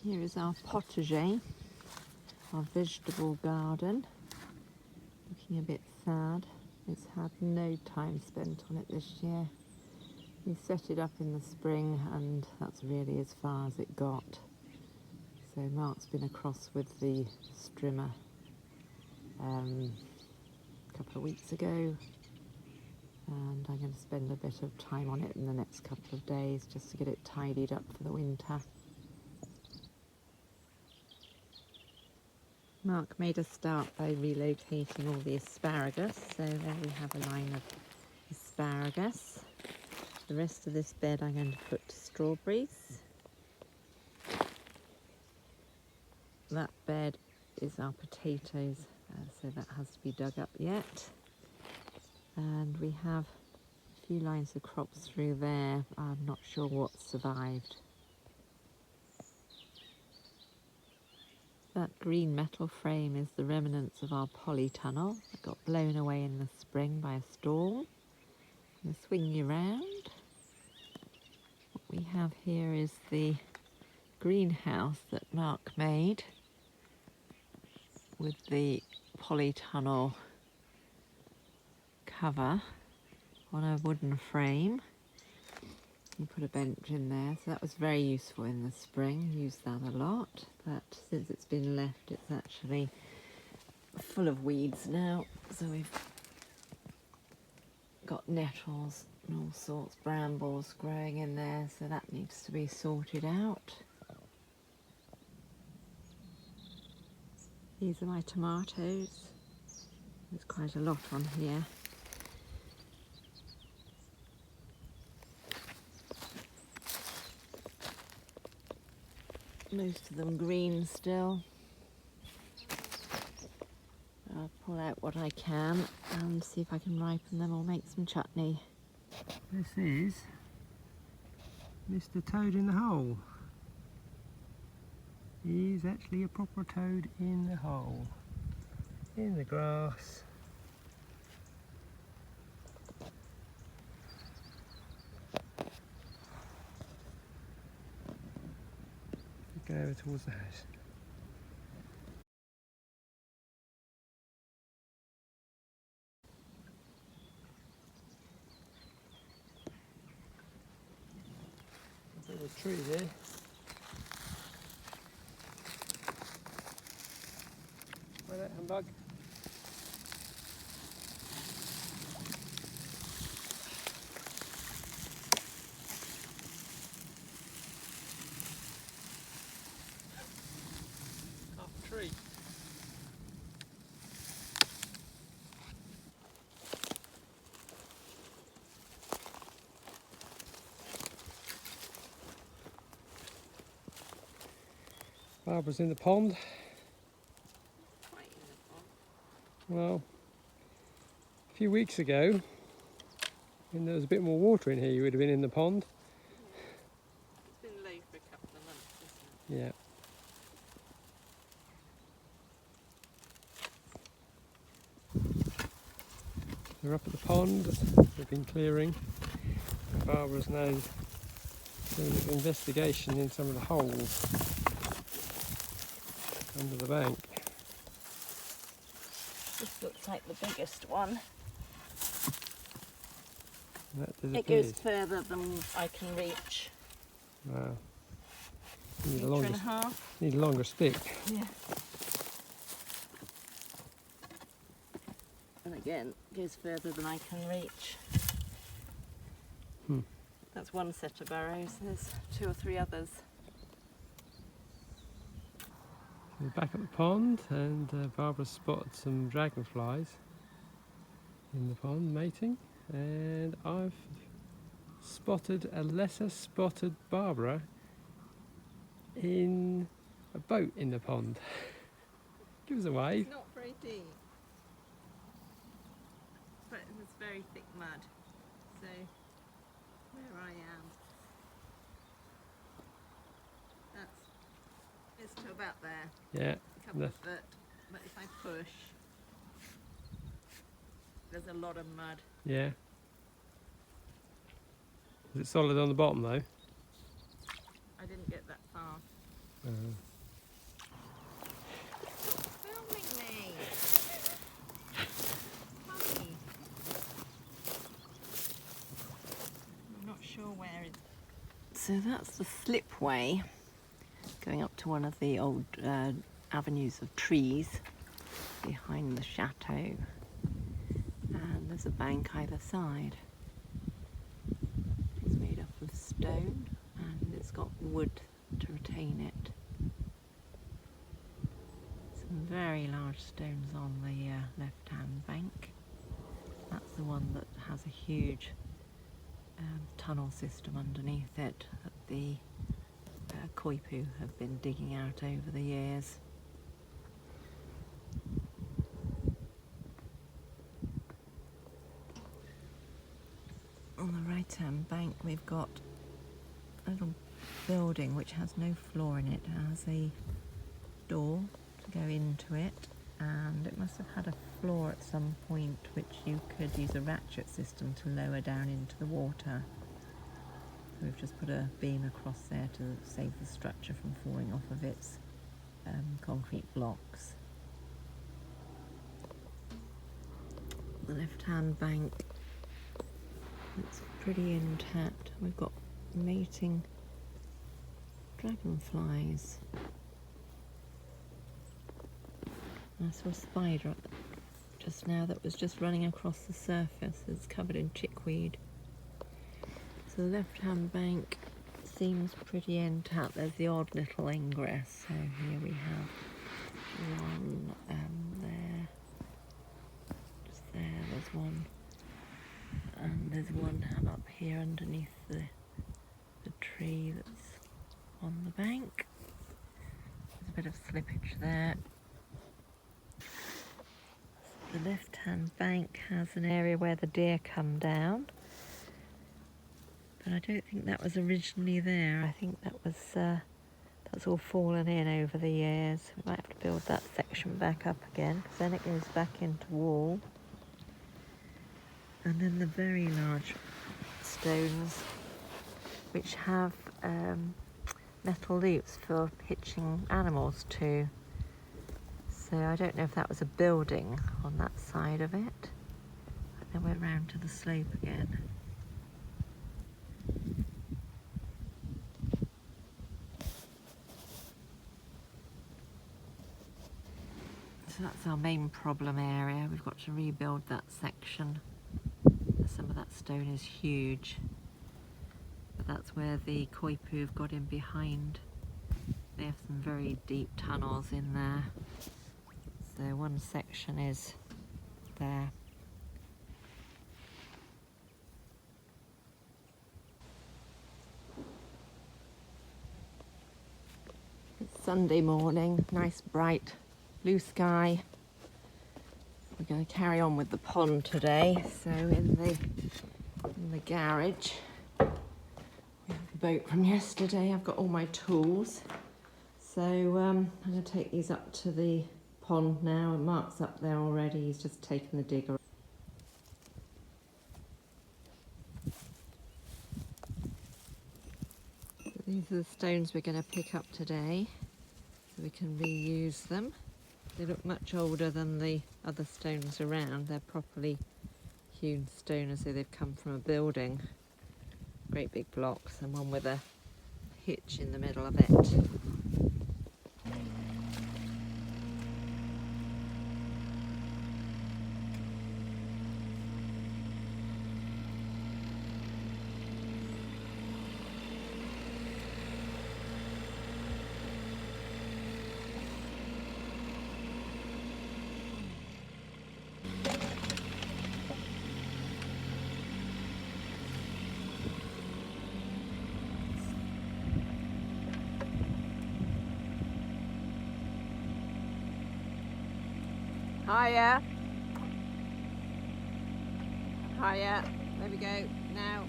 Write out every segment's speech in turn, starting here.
Here is our potager, our vegetable garden. Looking a bit sad. It's had no time spent on it this year. We set it up in the spring and that's really as far as it got. So Mark's been across with the strimmer a couple of weeks ago, and I'm going to spend a bit of time on it in the next couple of days just to get it tidied up for the winter. Mark made a start by relocating all the asparagus, so there we have a line of asparagus. The rest of this bed I'm going to put strawberries. That bed is our potatoes, so that has to be dug up yet. And we have a few lines of crops through there. I'm not sure what survived. That green metal frame is the remnants of our polytunnel. It got blown away in the spring by a storm. I'm going to swing you round. What we have here is the greenhouse that Mark made with the polytunnel cover on a wooden frame. You put a bench in there, so that was very useful in the spring. Used that a lot, but since it's been left, it's actually full of weeds now. So we've got nettles and all sorts, brambles growing in there, so that needs to be sorted out. These are my tomatoes. There's quite a lot on here. Most of them green still. I'll pull out what I can and see if I can ripen them or make some chutney. This is Mr. Toad in the hole. He's actually a proper toad in the hole, in the grass. Go over towards the house. There's a tree there. Where that humbug? Half a tree. Barbara's in the pond. Quite in the pond. Well, a few weeks ago, when there was a bit more water in here, you would have been in the pond. It's been low for a couple of months, isn't it? Yeah. We're up at the pond. We've been clearing. Barbara's now doing an investigation in some of the holes under the bank. This looks like the biggest one. That It disappears. goes further than I can reach. Wow. Need a Metre longer, and a half. need a longer stick. Yeah. And again, goes further than I can reach. That's one set of burrows. There's 2 or 3 others. We're back at the pond, and Barbara spotted some dragonflies in the pond mating, and I've spotted a lesser spotted Barbara in a boat in the pond. Give us a wave. It's not very deep, but it's very thick mud. So where I am, it's to about there. Yeah. A couple of foot, but if I push, there's a lot of mud. Yeah. Is it solid on the bottom though? I didn't get that far. Filming me. Funny. I'm not sure where it. So that's the slipway going up to one of the old avenues of trees behind the chateau, and there's a bank either side. It's made up of stone and it's got wood to retain it. Some very large stones on the left-hand bank. That's the one that has a huge tunnel system underneath it that the koipu have been digging out over the years. On the right-hand bank we've got a little building which has no floor in it. It has a door to go into it, and it must have had a floor at some point which you could use a ratchet system to lower down into the water. So we've just put a beam across there to save the structure from falling off of its concrete blocks. The left-hand bank, it's pretty intact. We've got mating dragonflies. I saw a spider up just now that was just running across the surface. It's covered in chickweed. So the left-hand bank seems pretty intact. There's the odd little ingress. So here we have one there. Just there, there's one. And there's one up here underneath the tree that's on the bank. There's a bit of slippage there. The left-hand bank has an area where the deer come down, but I don't think that was originally there. I think that was that's all fallen in over the years. We might have to build that section back up again, because then it goes back into wall. And then the very large stones which have metal loops for hitching animals to. So I don't know if that was a building on that side of it. But then we're round to the slope again. So that's our main problem area. We've got to rebuild that section. Some of that stone is huge, but that's where the koipu have got in behind. They have some very deep tunnels in there. So one section is there. It's Sunday morning, nice bright blue sky. We're going to carry on with the pond today. So in the garage, we have the boat from yesterday. I've got all my tools. So I'm going to take these up to the pond now, and Mark's up there already. He's just taken the digger. So these are the stones we're going to pick up today, so we can reuse them. They look much older than the other stones around. They're properly hewn stone, as though they've come from a building. Great big blocks, and one with a hitch in the middle of it. Hiya. Hiya. There we go. Now.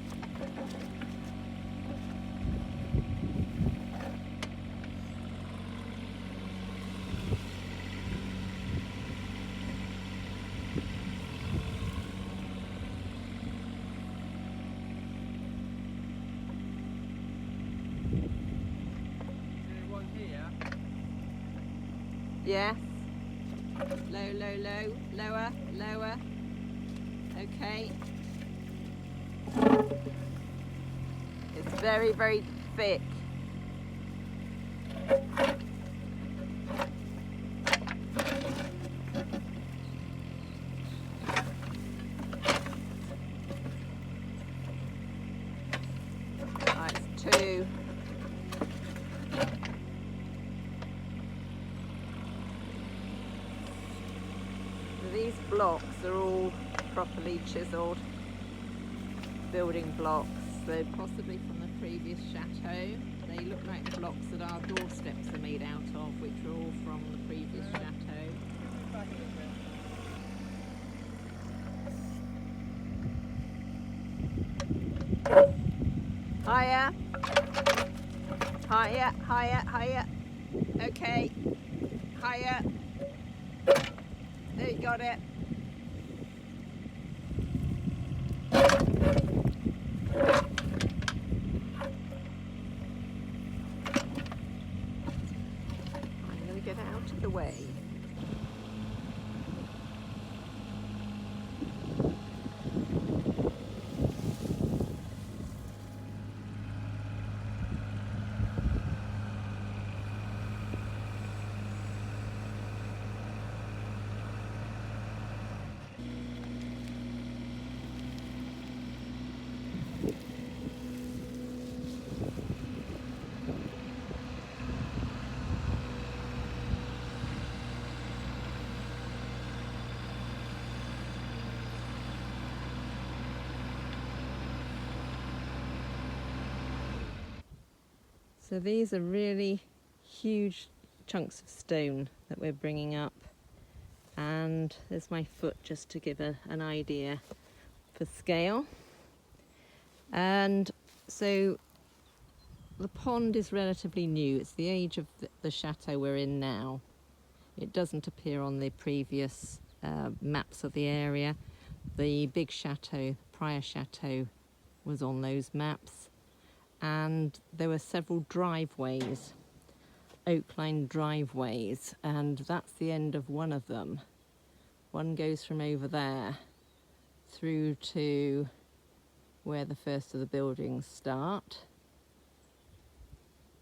One here. Yes. Low, low, low. Lower, lower. Okay. It's very, very thick. It's 2. These blocks are all properly chiselled building blocks, so possibly from the previous chateau. They look like the blocks that our doorsteps are made out of, which are all from the previous chateau. Higher, higher, higher, higher. Okay, higher. There, you got it. I'm going to get out of the way. So these are really huge chunks of stone that we're bringing up, and there's my foot just to give an idea for scale. And so the pond is relatively new. It's the age of the chateau we're in now. It doesn't appear on the previous maps of the area. The big chateau, prior chateau, was on those maps. And there were several driveways, oak-lined driveways, and that's the end of one of them. One goes from over there through to where the first of the buildings start.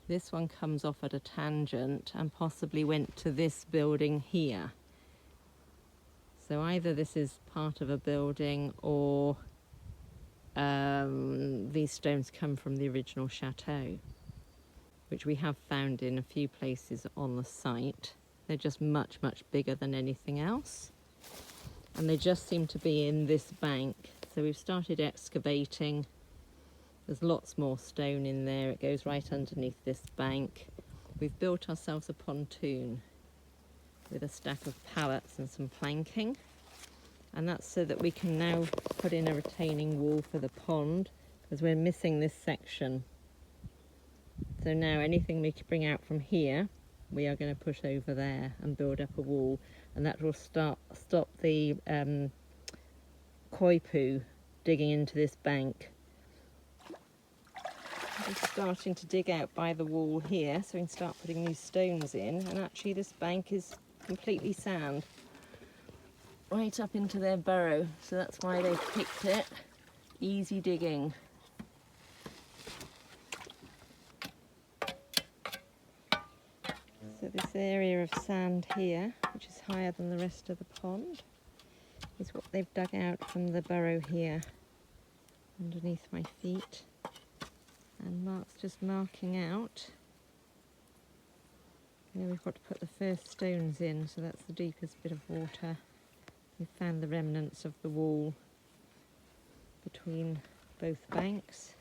This one comes off at a tangent and possibly went to this building here. So either this is part of a building, or these stones come from the original chateau, which we have found in a few places on the site. They're just much, much bigger than anything else. And they just seem to be in this bank. So we've started excavating. There's lots more stone in there. It goes right underneath this bank. We've built ourselves a pontoon with a stack of pallets and some planking. And that's so that we can now put in a retaining wall for the pond, because we're missing this section. So now anything we can bring out from here, we are going to push over there and build up a wall, and that will stop the koi poo digging into this bank. We're starting to dig out by the wall here, so we can start putting these stones in, and actually this bank is completely sand, right up into their burrow, so that's why they picked it. Easy digging. So this area of sand here, which is higher than the rest of the pond, is what they've dug out from the burrow here, underneath my feet. And Mark's just marking out. Now we've got to put the first stones in, so that's the deepest bit of water. We've found the remnants of the wall between both banks.